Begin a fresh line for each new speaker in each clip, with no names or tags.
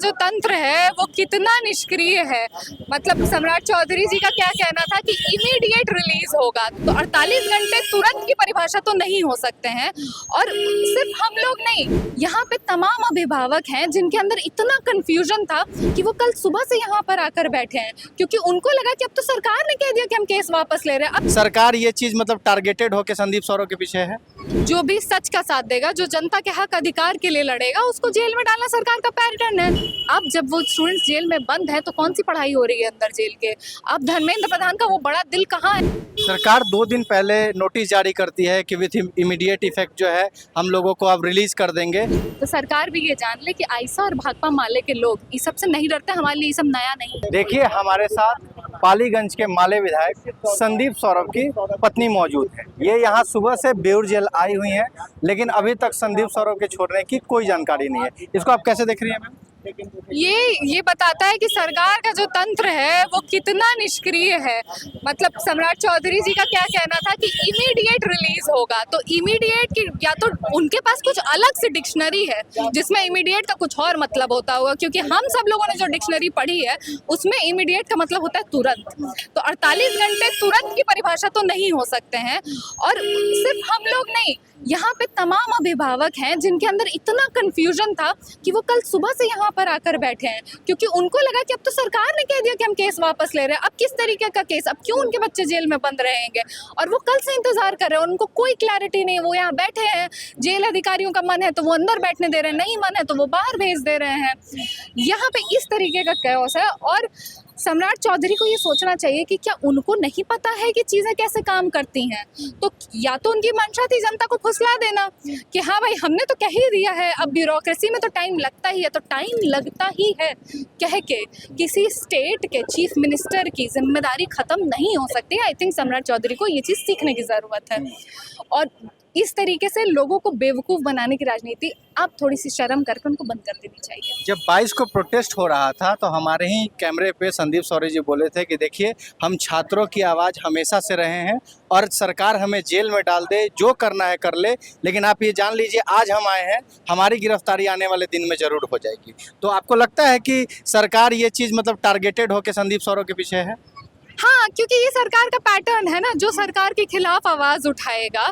जो तंत्र है वो कितना निष्क्रिय है। मतलब सम्राट चौधरी जी का क्या कहना था कि इमीडिएट रिलीज होगा, तो 48 घंटे तुरंत की परिभाषा तो नहीं हो सकते हैं। और सिर्फ हम लोग नहीं, यहाँ पे तमाम अभिभावक हैं जिनके अंदर इतना कंफ्यूजन था कि वो कल सुबह से यहाँ पर आकर बैठे हैं, क्योंकि उनको लगा कि अब तो सरकार ने कह दिया कि हम केस वापस ले रहे हैं। अब
सरकार ये चीज मतलब टारगेटेड होकर संदीप सौरव के पीछे है।
जो भी सच का साथ देगा, जो जनता के हक अधिकार के लिए लड़ेगा, उसको जेल में डालना सरकार का पैटर्न है। अब जब वो स्टूडेंट्स जेल में बंद है तो कौन सी पढ़ाई हो रही है अंदर जेल के? अब धर्मेंद्र प्रधान का वो बड़ा दिल कहाँ है?
सरकार 2 दिन पहले नोटिस जारी करती है कि विथ इमीडिएट इफेक्ट जो है हम लोगों को अब रिलीज कर देंगे।
तो सरकार भी ये जान ले कि आइसा और भाकपा माले के लोग इस सब से नहीं डरते। हमारे लिए ये सब नया नहीं है।
देखिए हमारे साथ पालीगंज के माले विधायक संदीप सौरव की पत्नी मौजूद है। ये यहाँ सुबह से बेउर जेल आई हुई हैं, लेकिन अभी तक संदीप सौरव के छोड़ने की कोई जानकारी नहीं है। इसको आप कैसे देख रही हैं मैम?
ये बताता है कि सरकार का जो तंत्र है वो कितना निष्क्रिय है। मतलब सम्राट चौधरी जी का क्या कहना था कि इमीडिएट रिलीज होगा, तो इमीडिएट की या तो उनके पास कुछ अलग से डिक्शनरी है जिसमें इमीडिएट का कुछ और मतलब होता होगा, क्योंकि हम सब लोगों ने जो डिक्शनरी पढ़ी है उसमें इमीडिएट का मतलब होता है तुरंत। तो 48 घंटे तुरंत की परिभाषा तो नहीं हो सकते हैं। और सिर्फ हम लोग नहीं, यहाँ पे तमाम अभिभावक हैं जिनके अंदर इतना कंफ्यूजन था कि वो कल सुबह से यहाँ पर आकर बैठे हैं, क्योंकि उनको लगा कि अब तो सरकार ने कह दिया कि हम केस वापस ले रहे हैं। अब किस तरीके का केस? अब क्यों उनके बच्चे जेल में बंद रहेंगे? और वो कल से इंतजार कर रहे हैं, उनको कोई क्लैरिटी नहीं। वो यहाँ बैठे हैं, जेल अधिकारियों का मन है तो वो अंदर बैठने दे रहे हैं, नहीं मन है तो वो बाहर भेज दे रहे हैं। यहाँ पे इस तरीके का कैओस है। और सम्राट चौधरी को ये सोचना चाहिए कि क्या उनको नहीं पता है कि चीज़ें कैसे काम करती हैं? तो या तो उनकी मंशा थी जनता को फुसला देना कि हाँ भाई हमने तो कह ही दिया है, अब ब्यूरोक्रेसी में तो टाइम लगता ही है, तो टाइम लगता ही है कह के किसी स्टेट के चीफ मिनिस्टर की जिम्मेदारी खत्म नहीं हो सकती। आई थिंक सम्राट चौधरी को ये चीज़ सीखने की ज़रूरत है। और इस तरीके से लोगों को बेवकूफ़ बनाने की राजनीति आप थोड़ी सी शर्म करके उनको बंद कर देनी चाहिए।
जब 22 को प्रोटेस्ट हो रहा था तो हमारे ही कैमरे पे संदीप सौरव जी बोले थे कि देखिए हम छात्रों की आवाज़ हमेशा से रहे हैं और सरकार हमें जेल में डाल दे, जो करना है कर ले, लेकिन आप ये जान लीजिए आज हम आए हैं, हमारी गिरफ्तारी आने वाले दिन में ज़रूर हो जाएगी। तो आपको लगता है कि सरकार ये चीज़ मतलब टारगेटेड होकर संदीप सौरव के पीछे है?
हाँ, क्योंकि ये सरकार का पैटर्न है ना, जो सरकार के खिलाफ आवाज उठाएगा,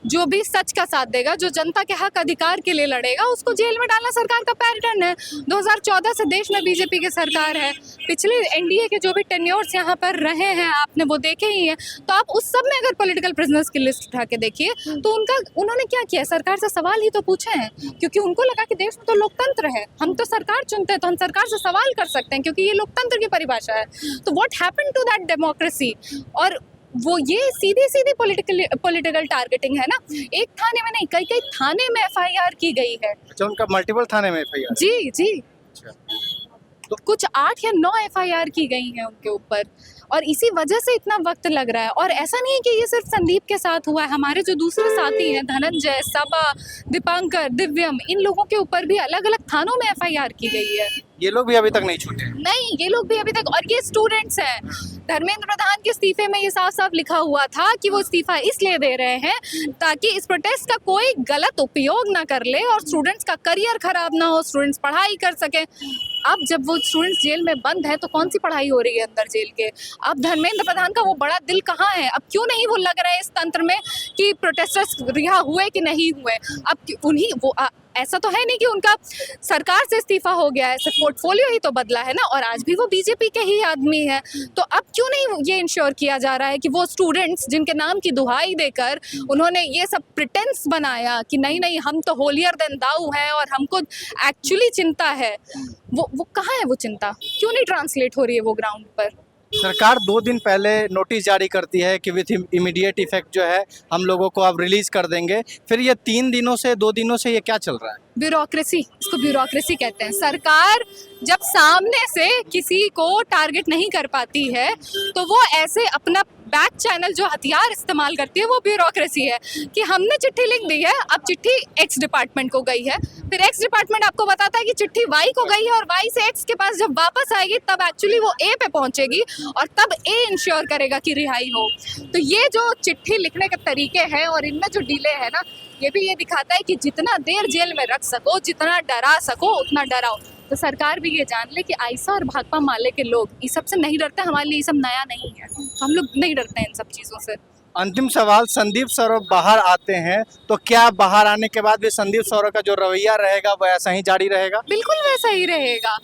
जो भी सच का साथ देगा, जो जनता के हक अधिकार के लिए लड़ेगा, उसको जेल में डालना सरकार का पैटर्न है। 2014 से देश में बीजेपी की सरकार है। पिछले एनडीए के जो भी टेन्योर्स यहाँ पर रहे हैं आपने वो देखे ही हैं। तो आप उस सब में अगर पॉलिटिकल प्रिजनर्स की लिस्ट उठा के देखिए तो उन्होंने क्या किया? सरकार से सवाल ही तो पूछे हैं, क्योंकि उनको लगा कि देश में तो लोकतंत्र है, हम तो सरकार चुनते हैं तो हम सरकार से सवाल कर सकते हैं, क्योंकि ये लोकतंत्र की परिभाषा है। तो what happened to that democracy? और वो ये सीधी पॉलिटिकल टारगेटिंग है ना। एक थाने में नहीं, कई थाने में एफआईआर की गई है।
अच्छा, उनका मल्टीपल थाने में एफआईआर?
जी।
अच्छा।
तो कुछ 8 या 9 एफआईआर की गई हैं उनके ऊपर, और इसी वजह से इतना वक्त लग रहा है। और ऐसा नहीं है कि ये सिर्फ संदीप के साथ हुआ है, हमारे जो दूसरे साथी हैं धनंजय, सबा, दीपांकर, दिव्यम, इन लोगों के ऊपर भी अलग अलग थानों में एफआईआर की गई है।
ये लोग भी अभी तक नहीं छूटे?
नहीं, ये लोग भी अभी तक, और ये स्टूडेंट्स हैं। धर्मेंद्र प्रधान के इस्तीफे में ये साफ साफ लिखा हुआ था कि वो इस्तीफा इसलिए दे रहे हैं ताकि इस प्रोटेस्ट का कोई गलत उपयोग ना कर ले और स्टूडेंट्स का करियर खराब ना हो, स्टूडेंट्स पढ़ाई कर सके। अब जब वो स्टूडेंट्स जेल में बंद है तो कौन सी पढ़ाई हो रही है अंदर जेल के? अब धर्मेंद्र प्रधान का वो बड़ा दिल कहाँ है? अब क्यों नहीं वो लग रहा है इस तंत्र में कि प्रोटेस्टर्स रिहा हुए कि नहीं हुए? अब उन्हीं वो ऐसा तो है नहीं कि उनका सरकार से इस्तीफा हो गया है, सिर्फ पोर्टफोलियो ही तो बदला है ना, और आज भी वो बीजेपी के ही आदमी है। तो अब क्यों नहीं ये इंश्योर किया जा रहा है कि वो स्टूडेंट्स जिनके नाम की दुहाई देकर उन्होंने ये सब प्रिटेंस बनाया कि नहीं हम तो होलियर देन दाऊ हैं और हमको एक्चुअली चिंता है, वो कहाँ है? वो चिंता क्यों नहीं ट्रांसलेट हो रही है वो ग्राउंड पर?
सरकार 2 दिन पहले नोटिस जारी करती है कि विथ इमीडिएट इफेक्ट जो है हम लोगों को अब रिलीज कर देंगे, फिर ये 3 दिनों से 2 दिनों से ये क्या चल रहा है?
ब्यूरोक्रेसी, इसको ब्यूरोक्रेसी कहते हैं। सरकार जब सामने से किसी को टारगेट नहीं कर पाती है तो वो ऐसे अपना बैक चैनल जो हथियार इस्तेमाल करती है वो ब्यूरोक्रेसी है कि हमने चिट्ठी लिख दी है, अब चिट्ठी एक्स डिपार्टमेंट को गई है, फिर एक्स डिपार्टमेंट आपको बताता है कि चिट्ठी वाई को गई है, और वाई से एक्स के पास जब वापस आएगी तब एक्चुअली वो ए पे पहुंचेगी और तब ए इंश्योर करेगा कि रिहाई हो। तो ये जो चिट्ठी लिखने के तरीके हैं और इनमें जो डिले है ना, ये भी ये दिखाता है कि जितना देर जेल में रख सको, जितना डरा सको उतना डराओ। तो सरकार भी ये जान ले कि आइसा और भाकपा माले के लोग इस सब से नहीं डरते, हमारे लिए ये सब नया नहीं है, तो हम लोग नहीं डरते हैं इन सब चीज़ों से।
अंतिम सवाल, संदीप सौरभ बाहर आते हैं तो क्या बाहर आने के बाद भी संदीप सौरभ का जो रवैया रहेगा वो ऐसा ही जारी रहेगा?
बिल्कुल वैसा ही रहेगा।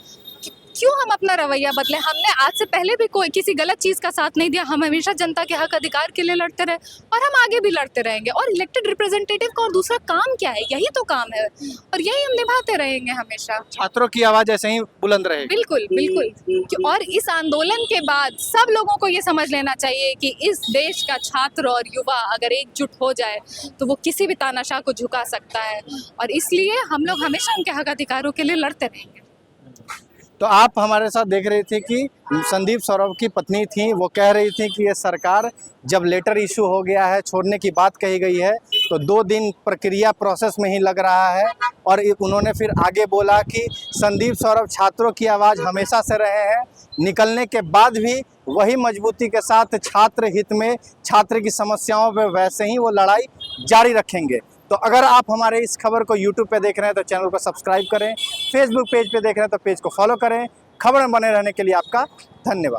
क्यों हम अपना रवैया बदले? हमने आज से पहले भी कोई किसी गलत चीज़ का साथ नहीं दिया, हम हमेशा जनता के हक अधिकार के लिए लड़ते रहे और हम आगे भी लड़ते रहेंगे। और इलेक्टेड रिप्रेजेंटेटिव का और दूसरा काम क्या है? यही तो काम है और यही हम निभाते रहेंगे हमेशा।
छात्रों की आवाज़ ऐसे ही बुलंद रहेगी।
बिल्कुल बिल्कुल। और इस आंदोलन के बाद सब लोगों को ये समझ लेना चाहिए कि इस देश का छात्र और युवा अगर एकजुट हो जाए तो वो किसी भी तानाशाह को झुका सकता है, और इसलिए हम लोग हमेशा उनके हक अधिकारों के लिए लड़ते रहेंगे।
तो आप हमारे साथ देख रही थी कि संदीप सौरभ की पत्नी थी, वो कह रही थी कि ये सरकार जब लेटर इशू हो गया है, छोड़ने की बात कही गई है, तो 2 दिन प्रक्रिया प्रोसेस में ही लग रहा है। और उन्होंने फिर आगे बोला कि संदीप सौरभ छात्रों की आवाज़ हमेशा से रहे हैं, निकलने के बाद भी वही मजबूती के साथ छात्र हित में, छात्र की समस्याओं पे वैसे ही वो लड़ाई जारी रखेंगे। तो अगर आप हमारे इस खबर को YouTube पे देख रहे हैं तो चैनल को सब्सक्राइब करें, फेसबुक पेज पे देख रहे हैं तो पेज को फॉलो करें। खबर में बने रहने के लिए आपका धन्यवाद।